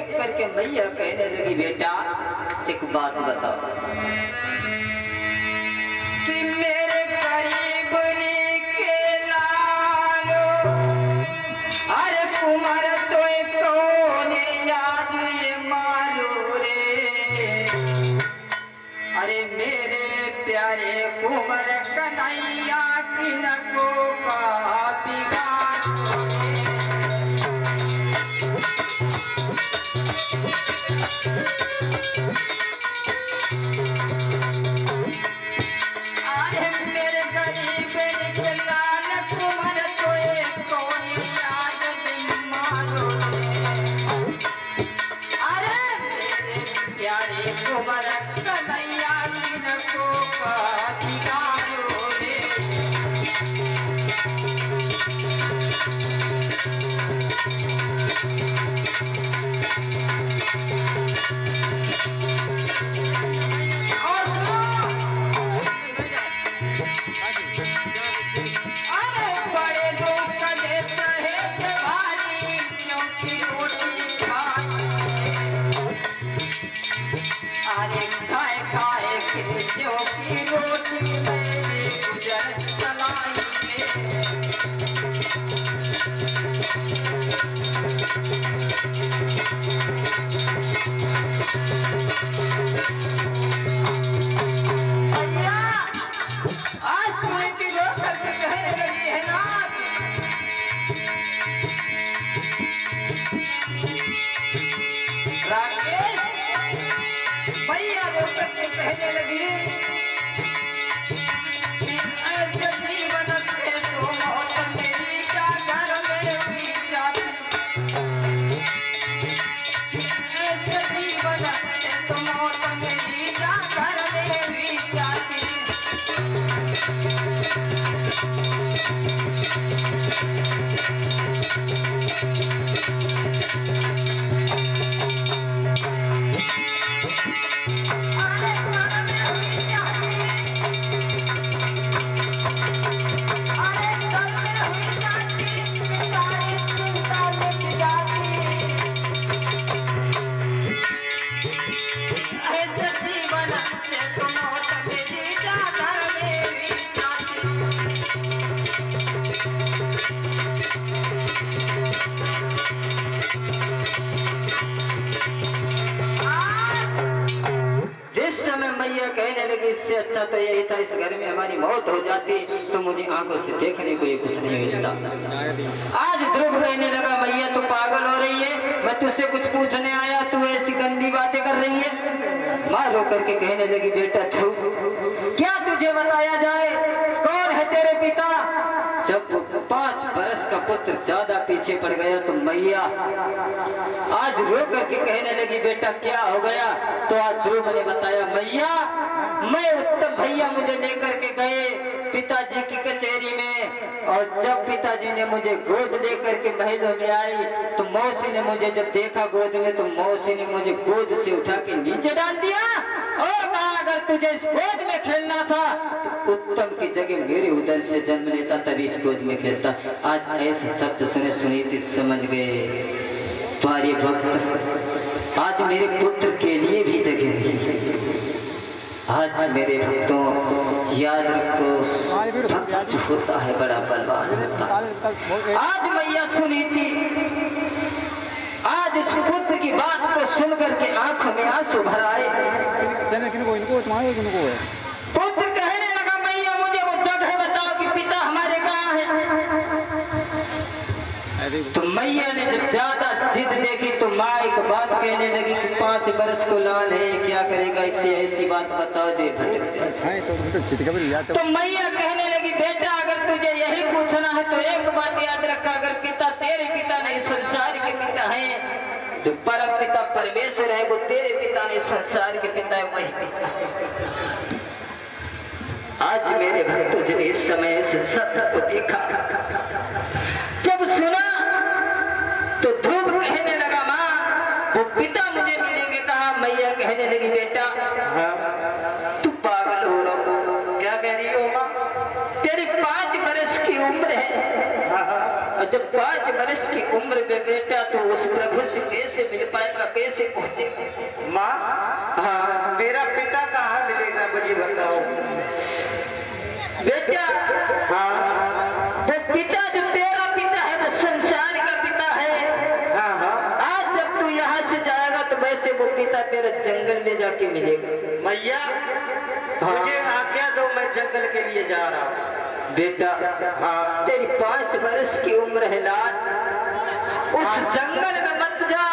देख करके मैया कहने लगी बेटा एक बात बताओ कि मेरे गरीब के लालो अरे कुमार तो कौन याद ये मारो रे अरे मेरे प्यारे कुमार कन्हैया की नको का बिगाड़ कहने लगी जीवन से तो मौत मेरी क्या घर में भी जाती ऐसे जीवन से तो मौत मेरी क्या घर में भी जाती कहने लगी इससे अच्छा तो यही था इस घर में हमारी मौत हो जाती तो मुझे आंखों से देखने को ये कुछ नहीं मिलता। आज ध्रुव कहने लगा मैया तू पागल हो रही है, मैं तुझसे कुछ पूछने आया, तू ऐसी गंदी बातें कर रही है। माँ रो करके कहने लगी बेटा ध्रुव क्या तुझे बताया जाए, कौन है तेरे पिता? जब 5 बरस का पुत्र ज्यादा पीछे पड़ गया तो मैया आज रो करके कहने लगी बेटा क्या हो गया? तो आज ध्रुव ने बताया मैया मैं उत्तम भैया मुझे लेकर के गए पिताजी की कचहरी में और जब पिताजी ने मुझे गोद लेकर के महलों में आई तो मौसी ने मुझे जब देखा गोद में तो मौसी ने मुझे गोद से उठा के नीचे डाल दिया और कहा अगर तुझे इस गोद में खेलना था तो उत्तम की जगह मेरे उदर से जन्म लेता तभी इस गोद में खेलता। आज ऐसे शब्द सुने सुनीति समझ गए तुम्हारे भक्त आज मेरे पुत्र के लिए भी जगह नहीं है। आज मेरे भक्तों याद रखो भक्त होता है बड़ा बलवान होता है। आज मैया सुनी थी आज इस पुत्र की बात को सुन करके आंखों में आंसू भर आए। पुत्र कहने लगा मैया मुझे वो जगह बताओ कि पिता हमारे कहाँ है। तो मैया ने जब ज्यादा जिद देखी तो माँ एक बात कहने लगी कि 5 बरस को लाल है क्या करेगा, इससे ऐसी बात बताओ जो भटक। तो मैया कहने लगी बेटा अगर तुझे यही पूछना है तो एक बात याद रखा, अगर पिता तेरे पिता नहीं संसार के पिता है, जो परम पिता परमेश्वर है वो तेरे पिता नहीं संसार के पिता है वही पिता। आज मेरे भक्तों जब इस समय से सत्य को देखा जब सुना तो ध्रुव कहने लगा माँ वो पिता मुझे मिलेंगे कहा। मैया कहने लगी बेटा तू पागल हो रहा हो। क्या कह रही हो माँ? तेरी 5 बरस की उम्र है और जब 5 वर्ष की उम्र में बेटा तो उस प्रभु से कैसे मिल पाएगा, कैसे पहुंचेगा? माँ, हाँ मेरा पिता कहाँ मिलेगा मुझे बताओ। बेटा, हाँ वो पिता जो तेरा पिता है वो संसार का पिता है। हाँ हाँ आज जब तू यहाँ से जाएगा तो वैसे वो पिता तेरा जंगल में जाके मिलेगा। मैया, हाँ। मुझे आज्ञा दो, मैं जंगल के लिए जा रहा हूँ। बेटा, हाँ तेरी 5 वर्ष की उम्र है लाल, उस जंगल में मत जा।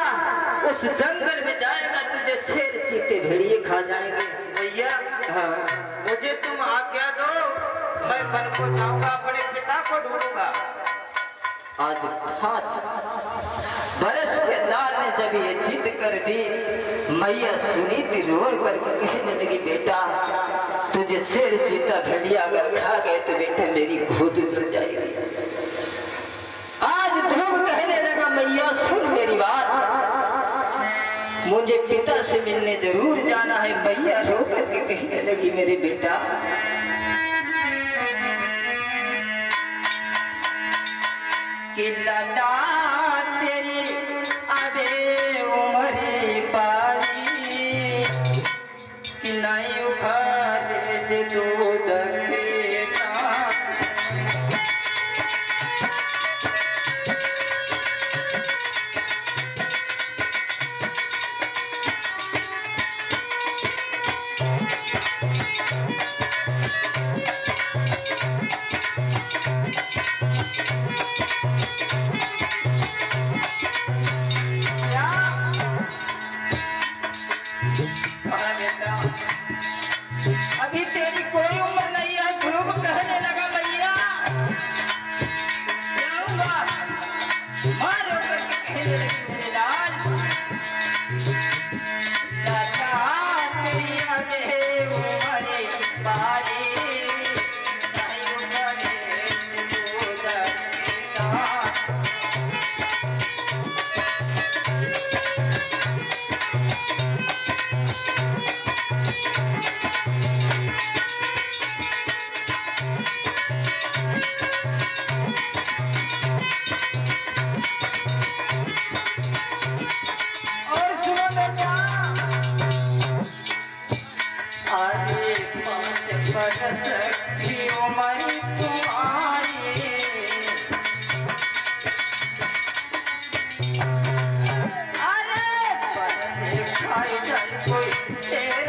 उस जंगल में जाएगा तुझे शेर चीते भेड़िए खा जाएंगे। भैया, हाँ मुझे तुम आज्ञा दो, मैं वन को जाऊंगा, अपने पिता को ढूंढूंगा। आज 5 वर्ष के लाल ने जब ये जिद कर दी, मैया सुनी थी रोर करके कहने लगी बेटा तुझे शेर चीता भेड़िया अगर खा गए तो बेटा मेरी गोद उतर जाएगी। आज ध्रुव कहने लगा मैया सुन मेरी बात, मुझे पिता से मिलने जरूर जाना है। मैया रो करके कहने लगी मेरे बेटा कि लाला तेरी अबे उमरी पारी कि नहीं उखाड़े जे दूध बेटा। अभी तेरी कोई उम्र नहीं है। ध्रुव कहने लगा भैया जाऊंगा, मारो करके कहने लगी मेरे लाल लाला तेरी अबे उमरे बारी नहीं उमरे दूध बेटा। और सुनो बेटा, अरे 5 बरस की उम्र तुम्हारी, अरे खाई जाए कोई शेर